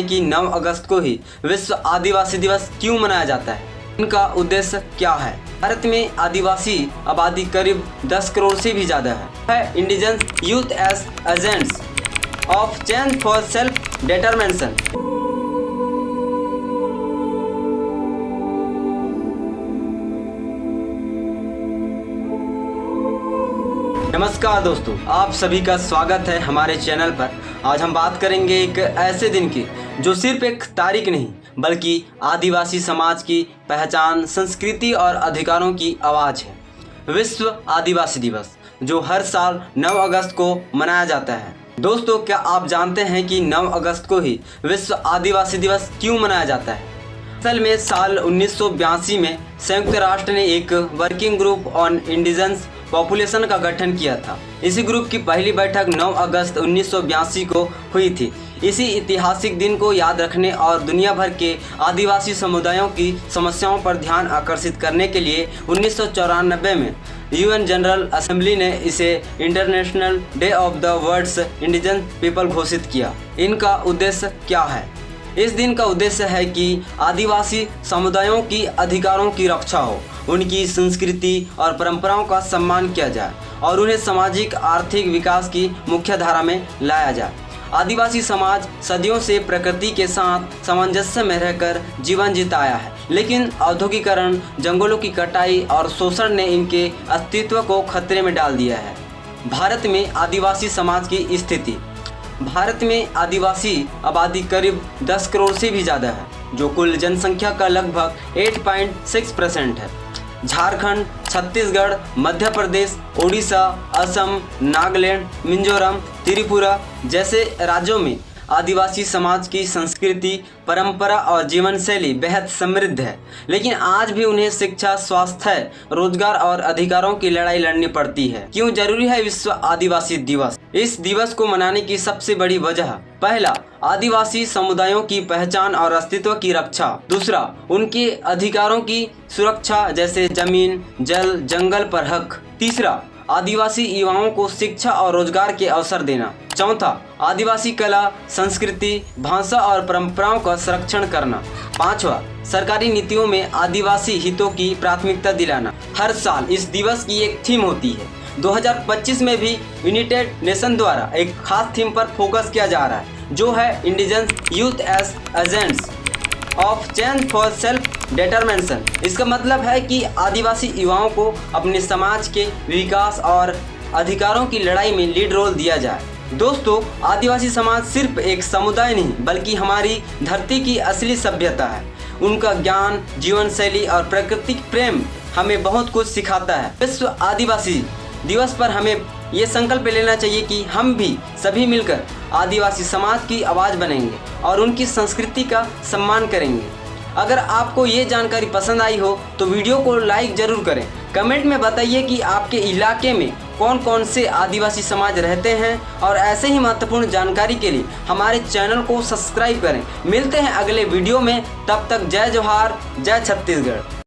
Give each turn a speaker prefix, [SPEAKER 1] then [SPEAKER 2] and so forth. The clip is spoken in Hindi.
[SPEAKER 1] कि 9 अगस्त को ही विश्व आदिवासी दिवस क्यों मनाया जाता है, इनका उद्देश्य क्या है। भारत में आदिवासी आबादी करीब 10 करोड़ से भी ज़्यादा है। Indigenous youth as agents of change for self determination. नमस्कार दोस्तों, आप सभी का स्वागत है हमारे चैनल पर। आज हम बात करेंगे एक ऐसे दिन की जो सिर्फ एक तारीख नहीं बल्कि आदिवासी समाज की पहचान, संस्कृति और अधिकारों की आवाज़ है। विश्व आदिवासी दिवस जो हर साल 9 अगस्त को मनाया जाता है। दोस्तों, क्या आप जानते हैं कि 9 अगस्त को ही विश्व आदिवासी दिवस क्यों मनाया जाता है? असल में साल 1982 में संयुक्त राष्ट्र ने एक working group on indigenous population का गठन किया था। इसी ग्रुप की पहली बैठक 9 अगस्त 1982 को हुई थी। इसी ऐतिहासिक दिन को याद रखने और दुनिया भर के आदिवासी समुदायों की समस्याओं पर ध्यान आकर्षित करने के लिए 1994 में यूएन जनरल असेंबली ने इसे international day of the world's indigenous people घोषित किया। इनका उद्देश्य क्या है? इस दिन का उद्देश्य है कि आदिवासी समुदायों की अधिकारों की रक्षा हो, उनकी संस्कृति और परंपराओं का सम्मान किया जाए और उन्हें सामाजिक आर्थिक विकास की मुख्य धारा में लाया जाए। आदिवासी समाज सदियों से प्रकृति के साथ सामंजस्य में रहकर जीवन जीताया है, लेकिन औद्योगिकरण, जंगलों की कटाई और शोषण ने इनके अस्तित्व को खतरे में डाल दिया है। भारत में आदिवासी समाज की स्थिति। भारत में आदिवासी आबादी करीब 10 करोड़ से भी ज़्यादा है, जो कुल जनसंख्या का लगभग 8.6% है। झारखंड, छत्तीसगढ़, मध्य प्रदेश, ओडिशा, असम, नागालैंड, मिजोरम, त्रिपुरा जैसे राज्यों में आदिवासी समाज की संस्कृति, परंपरा और जीवन शैली बेहद समृद्ध है, लेकिन आज भी उन्हें शिक्षा, स्वास्थ्य, रोजगार और अधिकारों की लड़ाई लड़नी पड़ती है। क्यों जरूरी है विश्व आदिवासी दिवस? इस दिवस को मनाने की सबसे बड़ी वजह, पहला, आदिवासी समुदायों की पहचान और अस्तित्व की रक्षा। दूसरा, उनके अधिकारों की सुरक्षा जैसे जमीन, जल, जंगल पर हक। तीसरा, आदिवासी युवाओं को शिक्षा और रोजगार के अवसर देना। चौथा, आदिवासी कला, संस्कृति, भाषा और परंपराओं का संरक्षण करना। पांचवा, सरकारी नीतियों में आदिवासी हितों की प्राथमिकता दिलाना। हर साल इस दिवस की एक थीम होती है। 2025 में भी यूनाइटेड नेशन द्वारा एक खास थीम पर फोकस किया जा रहा है, जो है indigenous youth as agents of change for self determination. इसका मतलब है कि आदिवासी युवाओं को अपने समाज के विकास और अधिकारों की लड़ाई में लीड रोल दिया जाए। दोस्तों, आदिवासी समाज सिर्फ एक समुदाय नहीं बल्कि हमारी धरती की असली सभ्यता है। उनका ज्ञान, जीवन शैली और प्राकृतिक प्रेम हमें बहुत कुछ सिखाता है। विश्व आदिवासी दिवस पर हमें ये संकल्प लेना चाहिए कि हम भी सभी मिलकर आदिवासी समाज की आवाज़ बनेंगे और उनकी संस्कृति का सम्मान करेंगे। अगर आपको ये जानकारी पसंद आई हो तो वीडियो को लाइक ज़रूर करें। कमेंट में बताइए कि आपके इलाके में कौन कौन से आदिवासी समाज रहते हैं, और ऐसे ही महत्वपूर्ण जानकारी के लिए हमारे चैनल को सब्सक्राइब करें। मिलते हैं अगले वीडियो में, तब तक जय जोहार, जय छत्तीसगढ़।